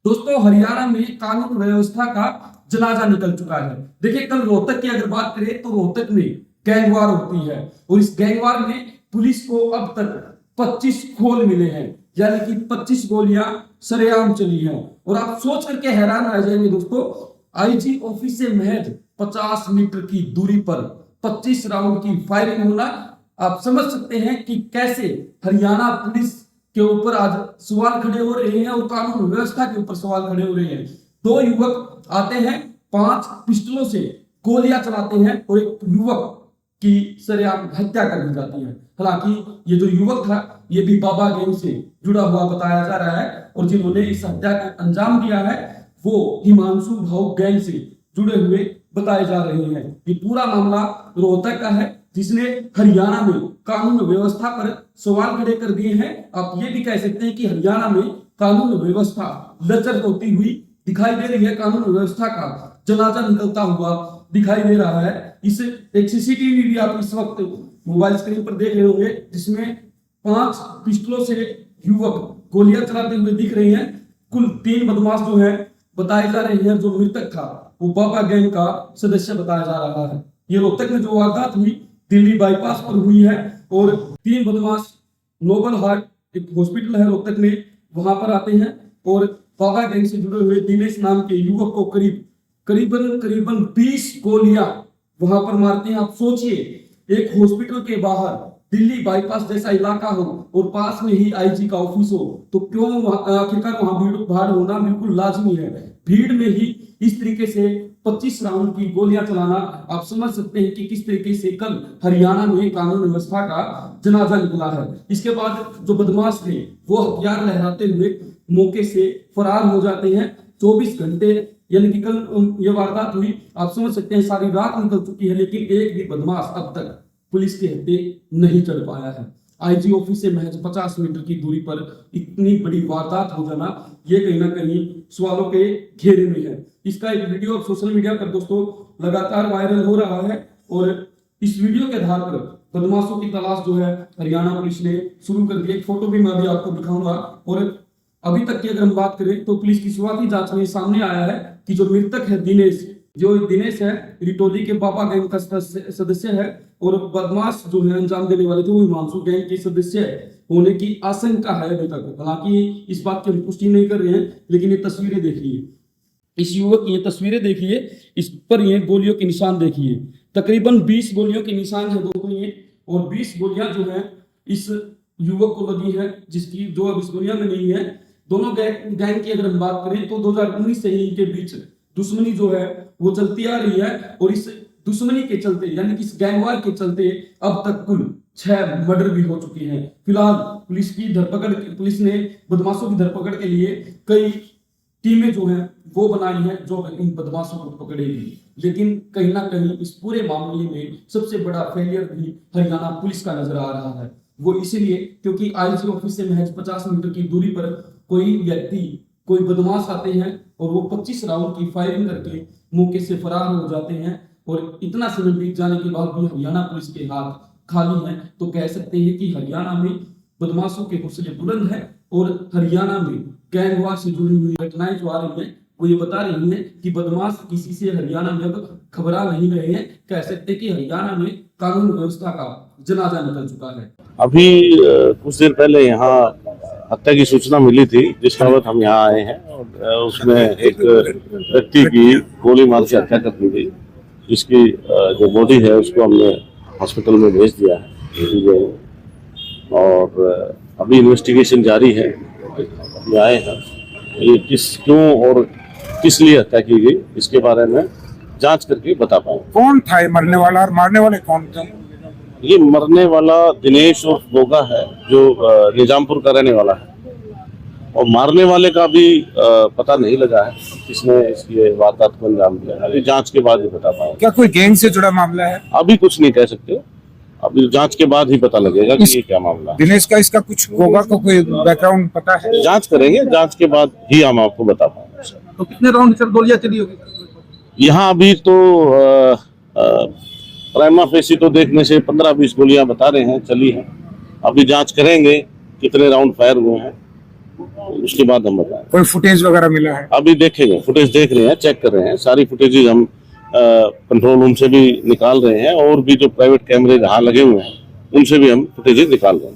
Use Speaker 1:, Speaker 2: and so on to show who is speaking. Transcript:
Speaker 1: दोस्तों, हरियाणा में कानून व्यवस्था का जनाजा निकल चुका है। देखिए, कल रोहतक की अगर बात करें तो रोहतक में गैंगवार होती है और इस गैंगवार में पुलिस को अब तक 25 खोल मिले हैं, यानी कि 25 गोलियां सरेआम चली हैं। और आप सोच करके हैरान रह जाएंगे दोस्तों, आईजी ऑफिस से महज 50 मीटर की दूरी पर 25 राउंड की फायरिंग होना, आप समझ सकते हैं कि कैसे हरियाणा पुलिस के ऊपर आज सवाल खड़े हो रहे हैं और कानून व्यवस्था के ऊपर सवाल खड़े हो रहे हैं। दो युवक आते हैं, 5 पिस्टलों से गोलियां चलाते हैं और एक युवक की सरेआम हत्या कर दी जाती है। हालांकि ये जो युवक था, ये भी बाबा गैंग से जुड़ा हुआ बताया जा रहा है और जिन्होंने इस हत्या को अंजाम दिया है वो हिमांशु भाऊ गैंग से जुड़े हुए बताए जा रहे हैं। ये पूरा मामला रोहतक का है, जिसने हरियाणा में कानून व्यवस्था पर सवाल खड़े कर दिए हैं। आप ये भी कह सकते हैं कि हरियाणा में कानून व्यवस्था लचर होती हुई दिखाई दे रही है, कानून व्यवस्था का जनाजा निकलता हुआ दिखाई दे रहा है। इस एक सीसीटीवी भी आप इस वक्त मोबाइल स्क्रीन पर देख रहे होंगे, जिसमें 5 पिस्टलों से युवक गोलियां चलाते हुए दिख रहे हैं। कुल 3 बदमाश जो है बताए जा रहे हैं। जो मृतक था वो बाबा गैंग का सदस्य बताया जा रहा है। ये रोहतक में जो वारदात हुई दिल्ली बाईपास पर हुई है और 3 बदमाश नोबल हार्ट एक हॉस्पिटल है रोहतक में, वहां पर आते हैं और बाबा गैंग से जुड़े हुए दिनेश नाम के युवक को करीबन 20 गोलियां वहां पर मारते हैं। आप सोचिए, एक हॉस्पिटल के बाहर दिल्ली बाईपास जैसा इलाका हो और पास में ही आईजी का ऑफिस हो, तो क्यों आखिरकार वहां भीड़ भाड़ होना बिल्कुल लाजमी है। भीड़ में ही इस तरीके से 25 राउंड की गोलियां चलाना, आप समझ सकते हैं कि किस तरीके से कल हरियाणा में कानून व्यवस्था का जनाजा निकला है। इसके बाद जो बदमाश थे वो हथियार लहराते हुए मौके से फरार हो जाते हैं। 24 घंटे यानी कि कल ये वारदात हुई, आप समझ सकते हैं सारी रात निकल चुकी है, लेकिन एक भी बदमाश अब तक पुलिस के हत्थे नहीं चढ़ पाया है। आईजी ऑफिस से महज 50 मीटर की दूरी पर इतनी बड़ी वारदात हो जाना, ये कहीं ना कहीं सवालों के घेरे में है। इसका एक वीडियो सोशल मीडिया पर दोस्तों लगातार वायरल हो रहा है और इस वीडियो के आधार पर बदमाशों की तलाश जो है हरियाणा पुलिस ने शुरू कर दी। एक फोटो भी मैं अभी आपको दिखाऊंगा। और अभी तक की अगर हम बात करें तो पुलिस की शुरुआती जांच में सामने आया है कि जो मृतक है दिनेश है, रिटोली के बाबा गैंग का सदस्य है और बदमाश जो है अंजाम देने वाले थे वो हिमांशु गैंग के सदस्य होने की आशंका है अभी तक। हालांकि इस बात की हम पुष्टि नहीं कर रहे हैं, लेकिन ये तस्वीरें देखिए, इस युवक की ये तस्वीरें देखिए, इस पर ये गोलियों के निशान देखिए, तकरीबन 20 गोलियों के निशान है दोस्तों ये, और 20 गोलियां जो है इस युवक को लगी है, जिसकी जो अब इस दुनिया में नहीं है। दोनों गैंग की अगर हम बात करें तो 2019 से ही इनके बीच दुश्मनी जो है वो चलती आ रही है और इस दुश्मनी के चलते यानी कि इस गैंगवार के चलते अब तक कुल 6 मर्डर भी हो चुके हैं। फिलहाल पुलिस ने बदमाशों की धरपकड़ के लिए कई टीमें जो हैं वो बनाई हैं जो इन बदमाशों को पकड़ेगी। लेकिन कहीं ना कहीं इस पूरे मामले में सबसे बड़ा फेलियर भी हरियाणा पुलिस का नजर आ रहा है। वो इसीलिए क्योंकि आईजी ऑफिस से महज 50 मीटर की दूरी पर कोई बदमाश आते हैं और वो 25 राउंड की फायरिंग करके मौके से फरार हो जाते हैं। और इतना समय बीत जाने के बाद भी हरियाणा पुलिस के हाथ खाली हैं, तो कह सकते हैं कि हरियाणा में बदमाशों के हौसले बुलंद हैं और हरियाणा में गैंगवार से जुड़ी हुई घटनाएं जो आ रही हैं वो ये बता रही हैं कि बदमाश किसी से हरियाणा में अब घबरा नहीं रहे हैं। कह सकते हैं कि हरियाणा में कानून व्यवस्था का जनाजा निकल चुका है।
Speaker 2: अभी कुछ देर पहले यहाँ हत्या की सूचना मिली थी, जिसके बाद हम यहाँ आए हैं और उसमें एक व्यक्ति की गोली मार के हत्या कर दी गई, जिसकी जो बॉडी है उसको हमने हॉस्पिटल में भेज दिया है और अभी इन्वेस्टिगेशन जारी है। ये आए हैं, ये क्यों और किस लिए हत्या की गई इसके बारे में जांच करके बता पाए।
Speaker 3: कौन था ये मरने वाला और मारने वाले कौन थे?
Speaker 2: ये मरने वाला दिनेश और गोगा है जो निजामपुर का रहने वाला है, और मारने वाले का भी पता नहीं लगा है किसने इसकी वारदात को अंजाम दिया। अभी जांच के बाद ही बता पाएंगे।
Speaker 3: क्या कोई गैंग से जुड़ा मामला है?
Speaker 2: अभी कुछ नहीं कह सकते, अभी जांच के बाद ही पता लगेगा कि ये क्या मामला है।
Speaker 3: दिनेश का इसका कुछ गोगा को कोई बैकग्राउंड पता है?
Speaker 2: जांच करेंगे, जांच के बाद ही हम आपको बता पाएंगे।
Speaker 1: तो कितने राउंड सर गोलियां चली होगी
Speaker 2: यहाँ? अभी तो प्राइमा फेसी तो देखने से 15-20 गोलियां बता रहे हैं चली हैं। अभी जांच करेंगे कितने राउंड फायर हुए हैं उसके बाद हम बताएं।
Speaker 3: कोई फुटेज वगैरह मिला है?
Speaker 2: अभी देखेंगे, फुटेज देख रहे हैं, चेक कर रहे हैं, सारी फुटेजेज हम कंट्रोल रूम से भी निकाल रहे हैं और भी जो प्राइवेट कैमरे जहाँ लगे हुए हैं उनसे भी हम फुटेजेज निकाल रहे हैं।